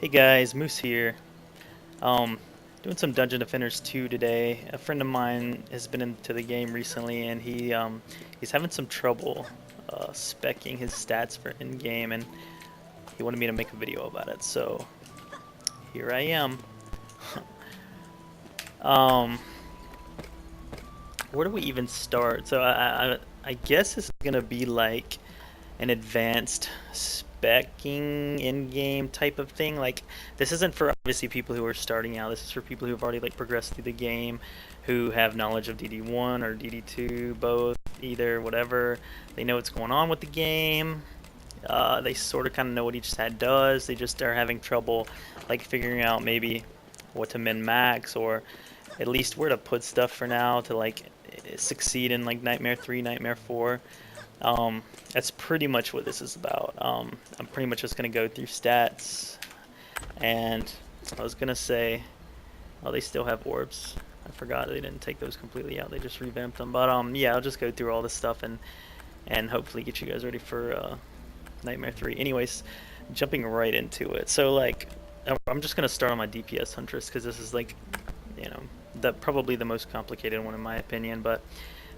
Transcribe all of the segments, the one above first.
Hey guys, Moose here. Um, Doing some Dungeon Defenders 2 today. A friend of mine has been into the game recently, and he's having some trouble speccing his stats for in-game, and he wanted me to make a video about it. So here I am. um, where do we even start? So I guess this is gonna be like an advanced specking in-game type of thing. Like, this isn't for obviously people who are starting out. This is for people who've already like progressed through the game, who have knowledge of DD1 or DD2, both, either, whatever. They know what's going on with the game. They sort of kind of know what each stat does. They just are having trouble like figuring out maybe what to min max, or at least where to put stuff for now to like succeed in like Nightmare 3, Nightmare 4. That's pretty much what this is about. I'm pretty much just going to go through stats, and I was going to say, oh, they still have orbs. I forgot they didn't take those completely out. They just revamped them. But yeah, I'll just go through all this stuff and hopefully get you guys ready for Nightmare 3. Anyways, jumping right into it. So like, I'm just going to start on my DPS Huntress because this is like, you know, probably the most complicated one in my opinion. But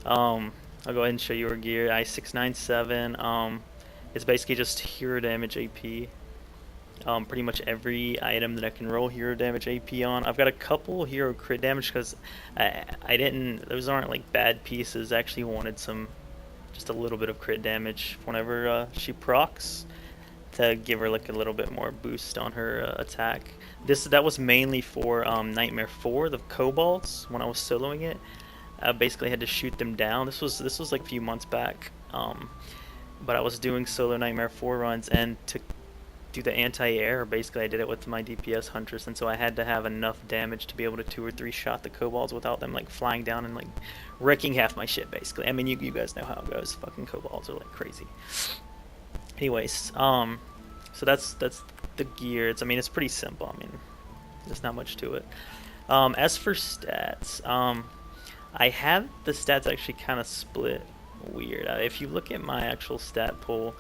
I'll go ahead and show you our gear. I697. It's basically just hero damage AP. Pretty much every item that I can roll hero damage AP on. I've got a couple hero crit damage because I didn't. Those aren't like bad pieces. I actually wanted just a little bit of crit damage whenever she procs to give her like a little bit more boost on her attack. That was mainly for Nightmare 4, the kobolds, when I was soloing it. I basically had to shoot them down. This was like a few months back, but I was doing solo Nightmare 4 runs, and to do the anti-air, basically I did it with my DPS Huntress, and so I had to have enough damage to be able to 2 or 3 shot the kobolds without them like flying down and like wrecking half my shit. Basically, I mean, you guys know how it goes. Fucking kobolds are like crazy. Anyways, so that's the gear. It's pretty simple. I mean, there's not much to it. As for stats, I have the stats actually kind of split weird. If you look at my actual stat pool,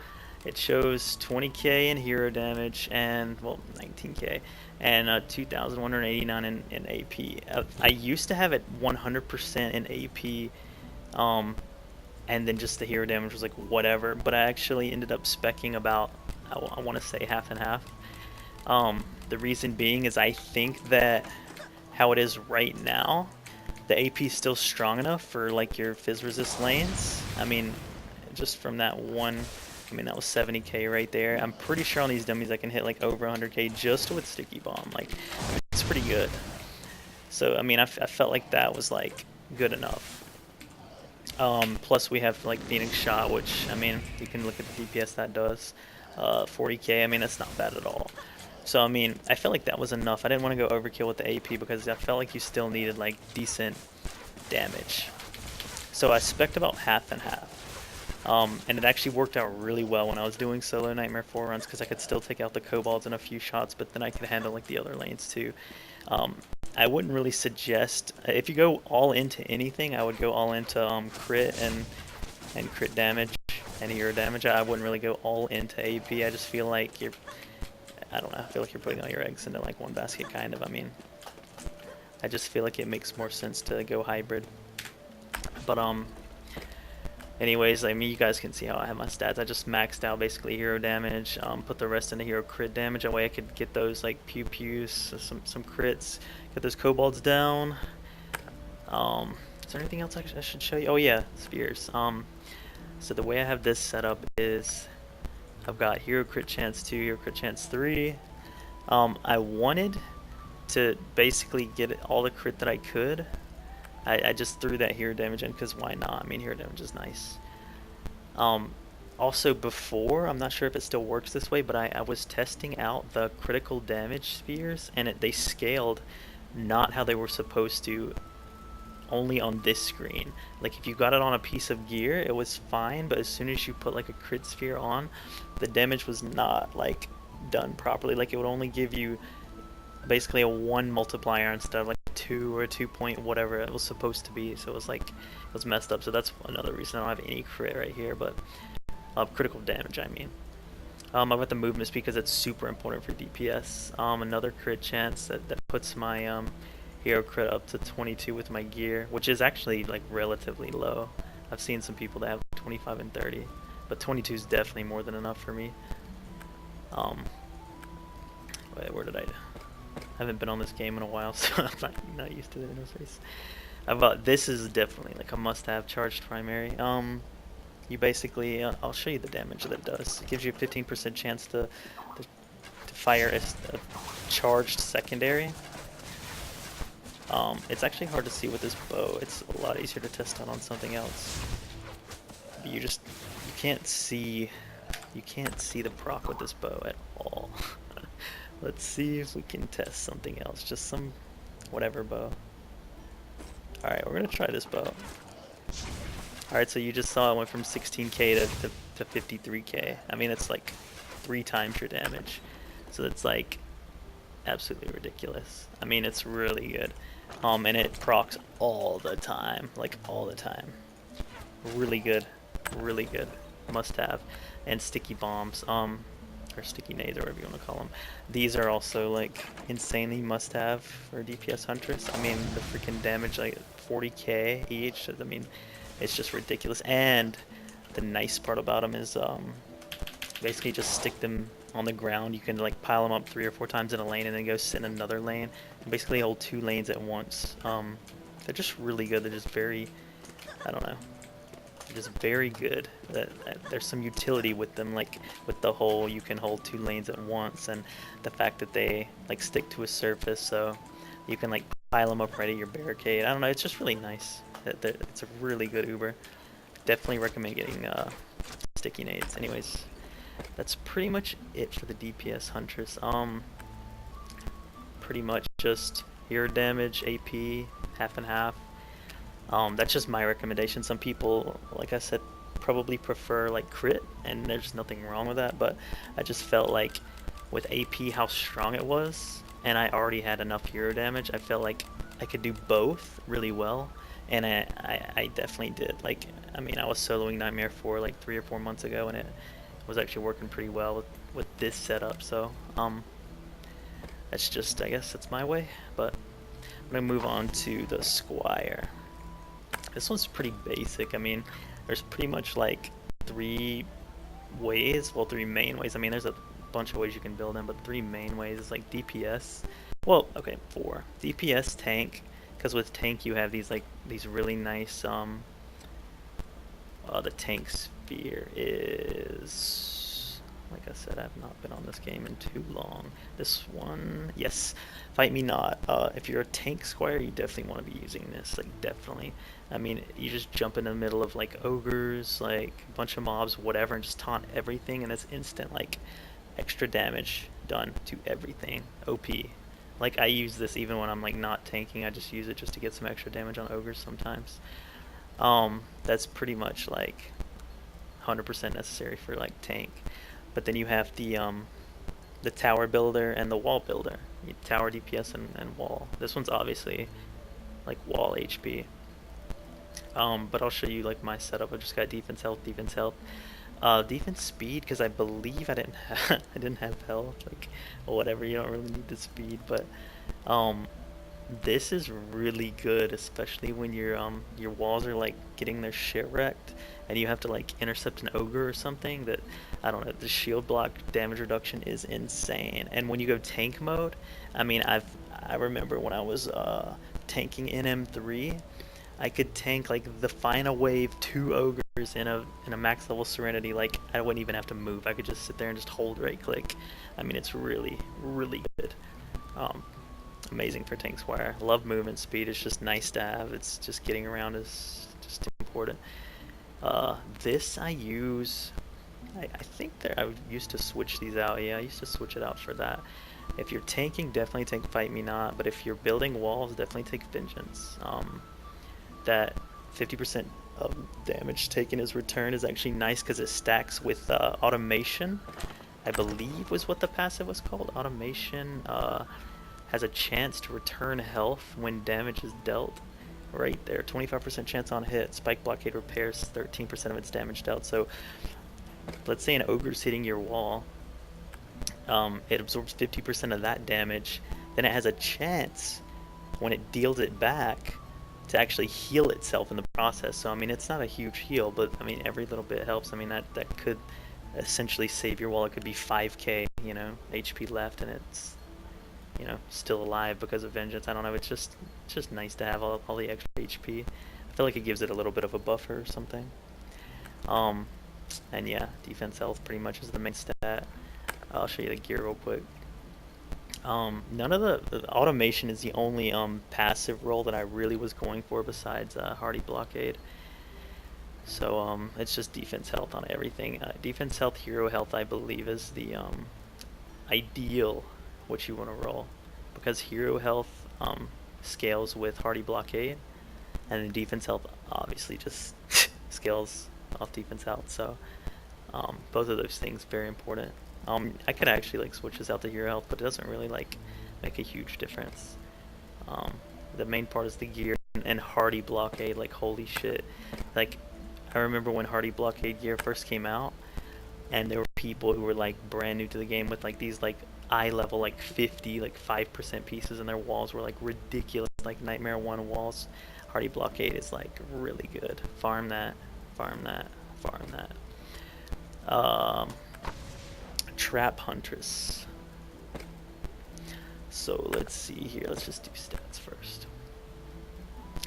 it shows 20k in hero damage and, well, 19k and 2,189 in AP. I used to have it 100% in AP, and then just the hero damage was like whatever, but I actually ended up speccing about, I want to say half and half. The reason being is I think that how it is right now, the AP is still strong enough for like your fizz resist lanes. I mean, just from that one, I mean that was 70k right there. I'm pretty sure on these dummies I can hit like over 100k just with sticky bomb. Like, it's pretty good. So I mean, I felt like that was like good enough. Plus we have like Phoenix Shot, which, I mean, you can look at the DPS that does. 40k. I mean, that's not bad at all. So, I mean, I felt like that was enough. I didn't want to go overkill with the AP because I felt like you still needed, like, decent damage. So I spec'd about half and half. And it actually worked out really well when I was doing solo Nightmare 4 runs because I could still take out the kobolds in a few shots, but then I could handle, like, the other lanes, too. I wouldn't really suggest... If you go all into anything, I would go all into crit and crit damage and hero damage. I wouldn't really go all into AP. I just feel like I don't know, I feel like you're putting all your eggs into like one basket, kind of. I mean, I just feel like it makes more sense to go hybrid. But anyways, I mean, you guys can see how I have my stats. I just maxed out basically hero damage, put the rest into hero crit damage. That way I could get those like pew pews, some crits, get those kobolds down. Is there anything else I should show you? Oh yeah, spears. So the way I have this set up is I've got hero crit chance 2, hero crit chance 3. I wanted to basically get all the crit that I could. I just threw that hero damage in because why not? I mean, hero damage is nice. Also before, I'm not sure if it still works this way, but I was testing out the critical damage spheres, and they scaled not how they were supposed to, only on this screen. Like, if you got it on a piece of gear, it was fine, but as soon as you put like a crit sphere on, the damage was not like done properly. Like, it would only give you basically a 1 multiplier instead of like 2 or a 2 point whatever it was supposed to be. So it was like, it was messed up. So that's another reason I don't have any crit right here, but critical damage, I mean. I've got the movement speed because it's super important for DPS. Another crit chance that puts my hero crit up to 22 with my gear, which is actually like relatively low. I've seen some people that have 25 and 30, but 22 is definitely more than enough for me. Wait, where did I haven't been on this game in a while, so I'm not used to the interface. This is definitely like a must-have charged primary. You basically, I'll show you the damage that it does. It gives you a 15% chance to fire a charged secondary. It's actually hard to see with this bow. It's a lot easier to test out on something else. But you can't see the proc with this bow at all. Let's see if we can test something else. Just some whatever bow. Alright, we're gonna try this bow. Alright, so you just saw it went from 16k to 53k. I mean, it's like 3 times your damage. So it's like absolutely ridiculous. I mean, it's really good. And it procs all the time. Like, all the time. Really good. Really good. Must have. And sticky bombs. Or sticky nades, or whatever you want to call them. These are also, like, insanely must have for DPS Huntress. I mean, the freaking damage, like, 40k each. I mean, it's just ridiculous. And the nice part about them is basically just stick them on the ground. You can like pile them up 3 or 4 times in a lane and then go sit in another lane and basically hold 2 lanes at once. They're just really good. They're just very, I don't know, they're just very good. There's some utility with them, like with the whole you can hold 2 lanes at once, and the fact that they like stick to a surface, so you can like pile them up right at your barricade. I don't know, it's just really nice. It's a really good Uber. Definitely recommend getting sticky nades. Anyways, that's pretty much it for the DPS Huntress. Pretty much just hero damage, AP, half and half. That's just my recommendation. Some people, like I said, probably prefer like crit, and there's nothing wrong with that, but I just felt like with AP how strong it was, and I already had enough hero damage, I felt like I could do both really well. And I definitely did. Like, I mean, I was soloing NM4 like 3 or 4 months ago, and it was actually working pretty well with this setup. So, that's just, I guess that's my way. But I'm gonna move on to the squire. This one's pretty basic. I mean, there's pretty much like 3 ways. Well, 3 main ways. I mean, there's a bunch of ways you can build them, but 3 main ways is like DPS. Well, okay, 4. DPS, tank. Because with tank you have these really nice the tank sphere is, like I said, I've not been on this game in too long. This one, yes, fight me not. If you're a tank squire, you definitely want to be using this, like definitely. I mean, you just jump in the middle of like ogres, like a bunch of mobs, whatever, and just taunt everything, and it's instant like extra damage done to everything. OP. Like, I use this even when I'm like not tanking. I just use it just to get some extra damage on ogres sometimes. That's pretty much like 100% necessary for like tank. But then you have the tower builder and the wall builder. Tower DPS and wall. This one's obviously like wall HP. But I'll show you like my setup. I just got defense health, defense speed, because I believe I didn't have I didn't have health, like whatever, you don't really need the speed, but this is really good, especially when your walls are like getting their shit wrecked and you have to like intercept an ogre or something. That, I don't know, the shield block damage reduction is insane. And when you go tank mode, I mean, I remember when I was tanking NM3, I could tank like the final wave 2 ogres in a max level serenity. Like, I wouldn't even have to move. I could just sit there and just hold right click. I mean, it's really, really good. Amazing for tank squire. Love movement speed. It's just nice to have. It's just getting around is just important. This I use. I think I used to switch these out. Yeah, I used to switch it out for that. If you're tanking, definitely take Fight Me Not. But if you're building walls, definitely take Vengeance. That 50% of damage taken as return is actually nice because it stacks with automation. I believe was what the passive was called. Automation has a chance to return health when damage is dealt. Right there, 25% chance on hit. Spike blockade repairs 13% of its damage dealt. So let's say an ogre's hitting your wall. it absorbs 50% of that damage. Then it has a chance, when it deals it back, to actually heal itself in the process. So I mean, it's not a huge heal, but I mean, every little bit helps. I mean, that could essentially save your wall. It could be 5k, HP left, and it's, still alive because of vengeance. I don't know. It's just nice to have all the extra HP. I feel like it gives it a little bit of a buffer or something. Um, and yeah, defense health pretty much is the main stat. I'll show you the gear real quick. None of the automation is the only passive role that I really was going for besides hardy blockade. So it's just defense health on everything. Defense health, hero health, I believe is the ideal what you want to roll, because hero health scales with hardy blockade, and then defense health obviously just scales off defense health. So both of those things very important. I could actually like switch this out to hero health, but it doesn't really like make a huge difference. The main part is the gear and hardy blockade. Like holy shit! Like I remember when hardy blockade gear first came out, and there were people who were like brand new to the game with like these like eye level like 50 like 5% pieces, and their walls were like ridiculous, like Nightmare 1 walls. Hardy blockade is like really good. Farm that, farm that, farm that. Trap huntress. So let's see here. Let's just do stats first.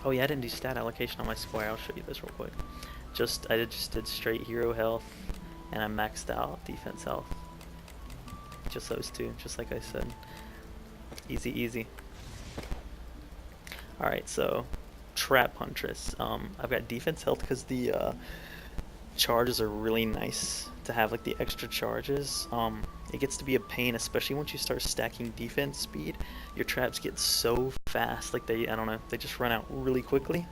Oh yeah, I didn't do stat allocation on my squire. I'll show you this real quick. I just did straight hero health, and I maxed out defense health. Just those two, just like I said. Easy, easy. Alright, so trap huntress. I've got defense health because the charges are really nice to have, like the extra charges. It gets to be a pain, especially once you start stacking defense speed. Your traps get so fast, like I don't know, they just run out really quickly.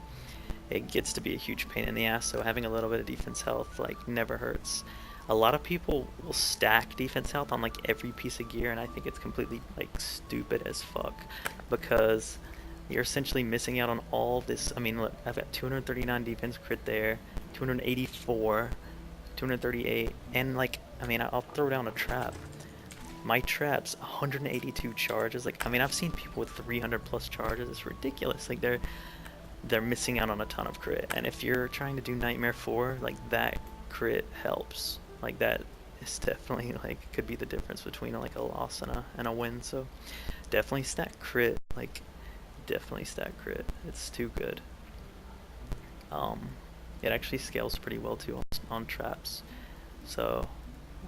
It gets to be a huge pain in the ass, so having a little bit of defense health like never hurts. A lot of people will stack defense health on like every piece of gear, and I think it's completely like stupid as fuck, because you're essentially missing out on all this. I mean, look, I've got 239 defense crit there, 284, 238, and like, I mean, I'll throw down a trap. My trap's 182 charges. Like, I mean, I've seen people with 300 plus charges. It's ridiculous. Like, they're missing out on a ton of crit. And if you're trying to do Nightmare 4, like, that crit helps. Like, that is definitely, like, could be the difference between, like, a loss and a win. So, definitely stack crit. Like, definitely stack crit. It's too good. It actually scales pretty well, too, on traps. So,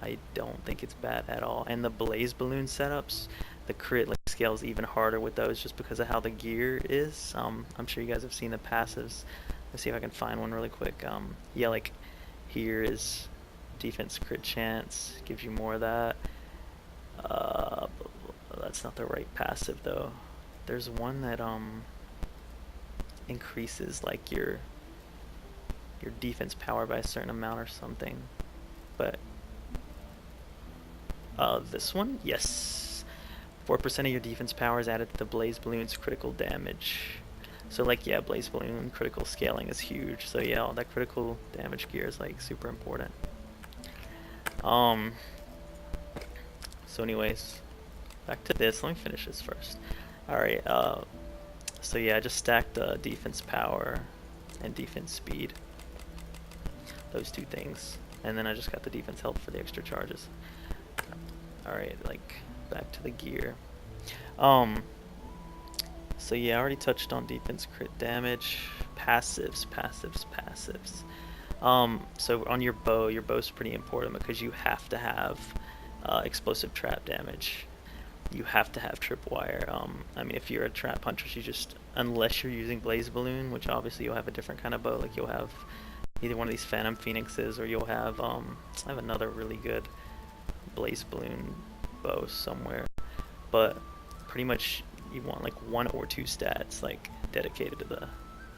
I don't think it's bad at all. And the blaze balloon setups, the crit like scales even harder with those, just because of how the gear is. I'm sure you guys have seen the passives. Let's see if I can find one really quick. Yeah, like here is defense crit chance, gives you more of that. That's not the right passive though. There's one that increases like your defense power by a certain amount or something. But this one, yes. 4% of your defense power is added to the Blaze Balloon's critical damage. So like, yeah, Blaze Balloon critical scaling is huge. So yeah, all that critical damage gear is like super important. So anyways, back to this. Let me finish this first. Alright, so yeah, I just stacked defense power and defense speed. Those two things. And then I just got the defense health for the extra charges. Alright, like, back to the gear. So yeah, I already touched on defense crit damage. Passives. So on your bow's pretty important because you have to have explosive trap damage. You have to have tripwire. I mean, if you're a trap huntress, unless you're using Blaze Balloon, which obviously you'll have a different kind of bow, like you'll have either one of these Phantom Phoenixes, or you'll have, I have another really good Blaze Balloon bow somewhere. But pretty much you want like 1 or 2 stats like dedicated to the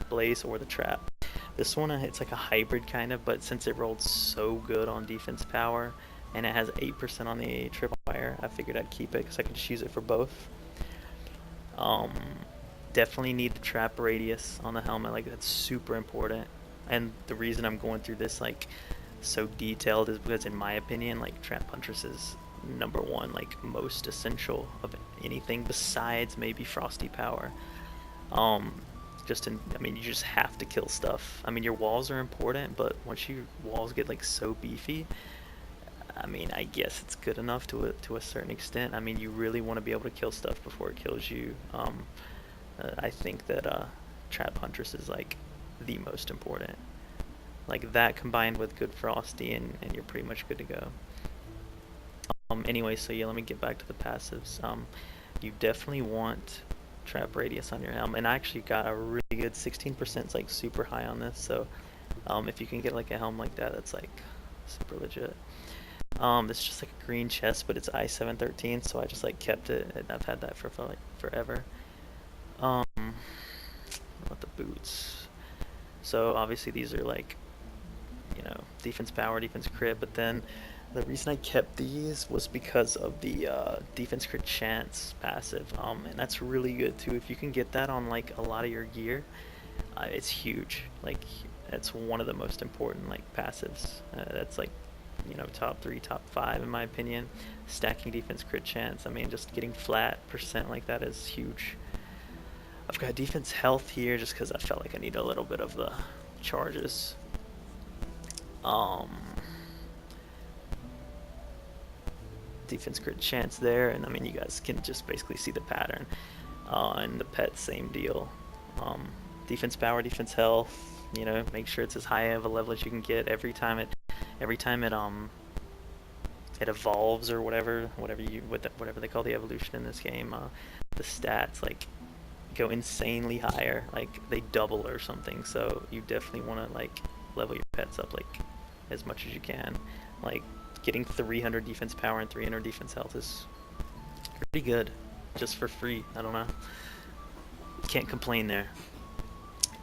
Blaze or the trap. This one, it's like a hybrid kind of, but since it rolled so good on defense power, and it has 8% on the tripwire, I figured I'd keep it because I can just use it for both. Definitely need the trap radius on the helmet, like that's super important. And the reason I'm going through this like so detailed is because in my opinion, like trap huntresses, #1, like most essential of anything besides maybe Frosty Power. I mean, you just have to kill stuff. I mean, your walls are important, but once your walls get like so beefy, I mean, I guess it's good enough to a certain extent. I mean, you really want to be able to kill stuff before it kills you. I think that Trap Huntress is like the most important. Like that combined with good Frosty, and you're pretty much good to go. Anyway, so yeah, let me get back to the passives. You definitely want Trap Radius on your helm, and I actually got a really good 16%. It's like super high on this, so if you can get like a helm like that, that's like super legit. This is just like a green chest, but it's I-713, so I just like kept it, and I've had that for like forever. What about the boots? So obviously these are like, you know, defense power, defense crit, but then the reason I kept these was because of the defense crit chance passive, and that's really good too. If you can get that on like a lot of your gear, it's huge. Like that's one of the most important like passives. That's like, you know, top 3, top 5 in my opinion. Stacking defense crit chance. I mean, just getting flat percent like that is huge. I've got defense health here just because I felt like I need a little bit of the charges. Defense crit chance there, and I mean, you guys can just basically see the pattern. And the pet, same deal. Defense power, defense health. You know, make sure it's as high of a level as you can get every time it evolves, or whatever they call the evolution in this game. The stats like go insanely higher, like they double or something. So you definitely want to like level your pets up like as much as you can. Like getting 300 defense power and 300 defense health is pretty good, just for free. I don't know. Can't complain there.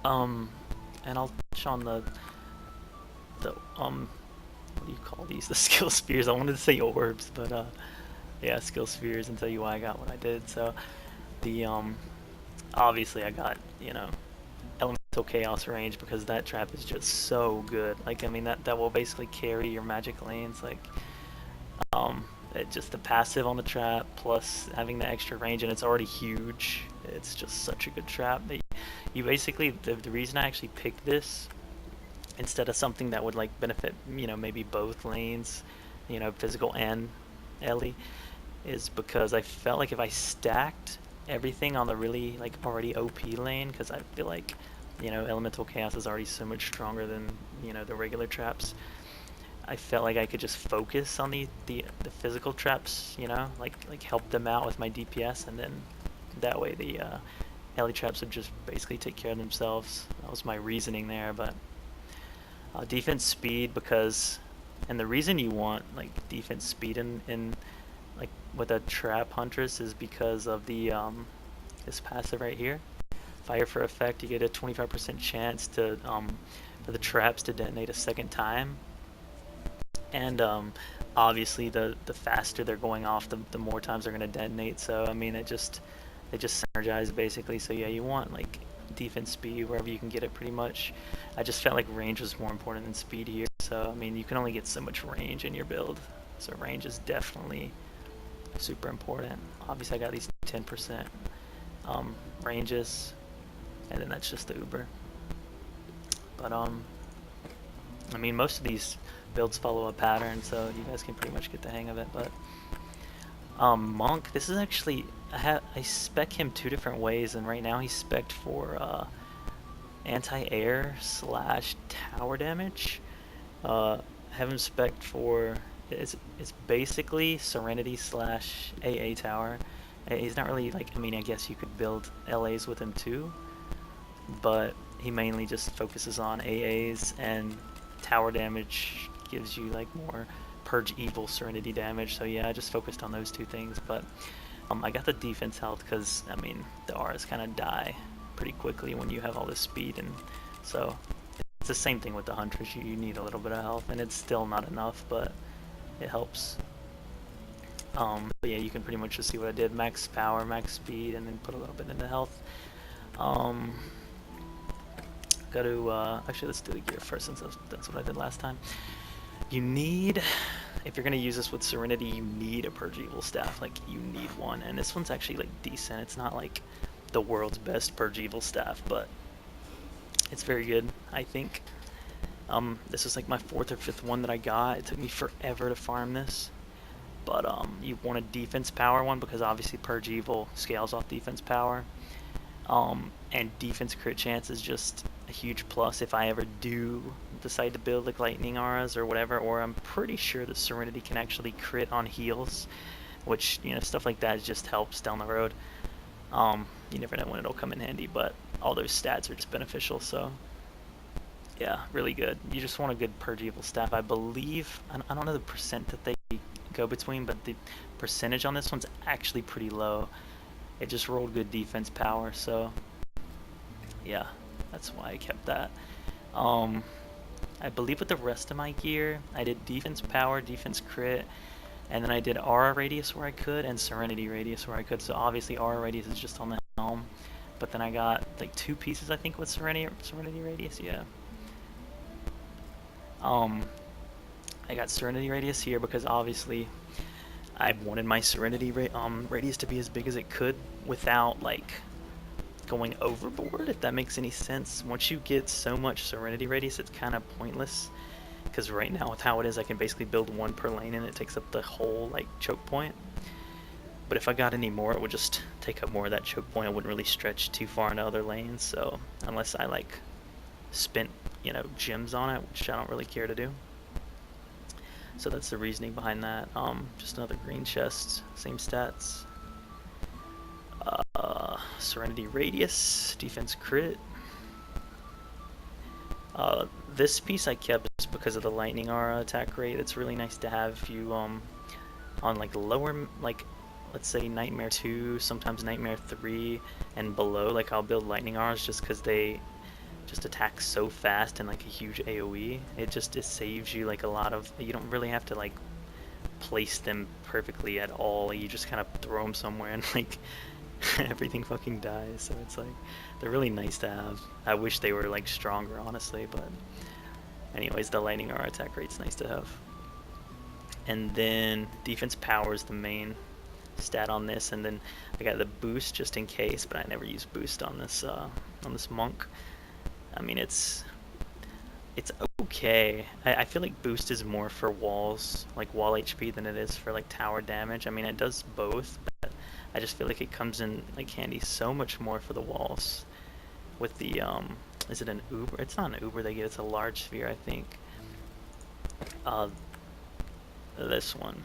And I'll touch on the what do you call these? The skill spheres. I wanted to say orbs, but yeah, skill spheres, and tell you why I got what I did. So the obviously I got, you know, elemental chaos range, because that trap is just so good. Like, I mean, that will basically carry your magic lanes. Like, just the passive on the trap plus having the extra range, and it's already huge. It's just such a good trap that you basically, the reason I actually picked this instead of something that would like benefit, you know, maybe both lanes, you know, physical and Ellie, is because I felt like if I stacked everything on the really like already OP lane, because I feel like, you know, elemental chaos is already so much stronger than, you know, the regular traps. I felt like I could just focus on the physical traps, you know, like help them out with my DPS, and then that way the Ellie traps would just basically take care of themselves. That was my reasoning there. But defense speed, because, and the reason you want like defense speed in like with a trap huntress is because of the this passive right here. Fire for effect, you get a 25% chance to for the traps to detonate a second time. And obviously the faster they're going off, the more times they're going to detonate. So I mean, they just synergize basically. So yeah, you want like defense speed wherever you can get it, pretty much. I just felt like range was more important than speed here. So I mean, you can only get so much range in your build, so range is definitely super important. Obviously I got these 10% ranges, and then that's just the Uber. But I mean, most of these builds follow a pattern, so you guys can pretty much get the hang of it. But Monk, this is actually, I spec him 2 different ways, and right now he's spec'd for anti-air / tower damage. I have him spec'd for, it's basically Serenity / AA tower. He's not really like, I mean, I guess you could build LAs with him too, but he mainly just focuses on AAs, and tower damage gives you like more purge evil Serenity damage. So yeah, I just focused on those 2 things. But I got the defense health because, I mean, the Rs kind of die pretty quickly when you have all this speed, and so it's the same thing with the huntress. You need a little bit of health, and it's still not enough, but it helps. But yeah, you can pretty much just see what I did: max power, max speed, and then put a little bit into health. Got to actually, let's do the gear first, since that's what I did last time. You need if you're gonna use this with Serenity, you need a Purge Evil staff. Like, you need one, and this one's actually like decent. It's not like the world's best Purge Evil staff, but it's very good, I think. This is like my 4th or 5th one that I got. It took me forever to farm this, but you want a defense power one because obviously Purge Evil scales off defense power, and defense crit chance is just a huge plus if I ever do decide to build like lightning auras or whatever. Or I'm pretty sure that Serenity can actually crit on heals, which, you know, stuff like that just helps down the road. You never know when it'll come in handy, but all those stats are just beneficial. So yeah, really good. You just want a good Purge Evil staff. I believe, I don't know the percent that they go between, but the percentage on this one's actually pretty low. It just rolled good defense power, so yeah, that's why I kept that. I believe with the rest of my gear, I did defense power, defense crit, and then I did aura radius where I could, and serenity radius where I could. So obviously aura radius is just on the helm, but then I got like 2 pieces I think with serenity radius, yeah. I got serenity radius here because obviously I wanted my serenity radius to be as big as it could without like going overboard, if that makes any sense. Once you get so much serenity radius, it's kind of pointless, because right now with how it is, I can basically build 1 per lane and it takes up the whole like choke point. But if I got any more, it would just take up more of that choke point. I wouldn't really stretch too far into other lanes, so unless I like spent, you know, gems on it, which I don't really care to do. So that's the reasoning behind that. Just another green chest, same stats. Serenity radius, defense crit. This piece I kept just because of the lightning aura attack rate. It's really nice to have if you on like lower, like let's say Nightmare 2, sometimes Nightmare 3 and below. Like I'll build lightning auras just because they just attack so fast and like a huge AoE. It saves you like a lot of, you don't really have to like place them perfectly at all. You just kind of throw them somewhere and like everything fucking dies. So it's like, they're really nice to have. I wish they were like stronger, honestly, but anyways, the lightning aura attack rate's nice to have. And then defense power is the main stat on this, and then I got the boost just in case, but I never use boost on this monk. I mean, it's okay. I feel like boost is more for walls, like wall HP, than it is for like tower damage. I mean, it does both, but I just feel like it comes in like handy so much more for the walls. With the is it an uber? It's not an uber they get. It's a large sphere, I think. This one,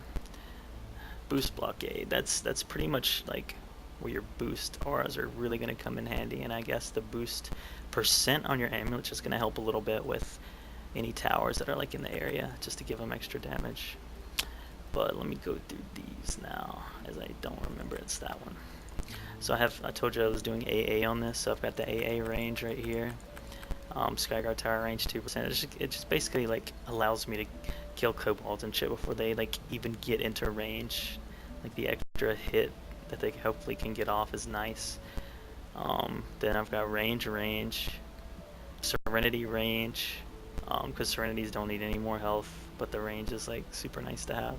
boost blockade. That's pretty much like where your boost auras are really gonna come in handy, and I guess the boost percent on your amulet is gonna help a little bit with any towers that are like in the area, just to give them extra damage. But let me go through these now, as I don't remember it's that one. So I told you I was doing AA on this, so I've got the AA range right here. Skyguard tower range 2%. It just basically like allows me to kill kobolds and shit before they like even get into range. Like the extra hit that they hopefully can get off is nice. Then I've got range, serenity range, because serenities don't need any more health, but the range is like super nice to have.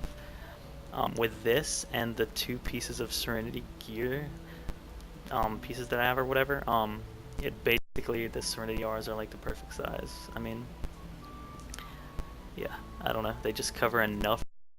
With this and the 2 pieces of serenity gear, pieces that I have or whatever, it basically, the serenity auras are like the perfect size. I mean, yeah, I don't know, they just cover enough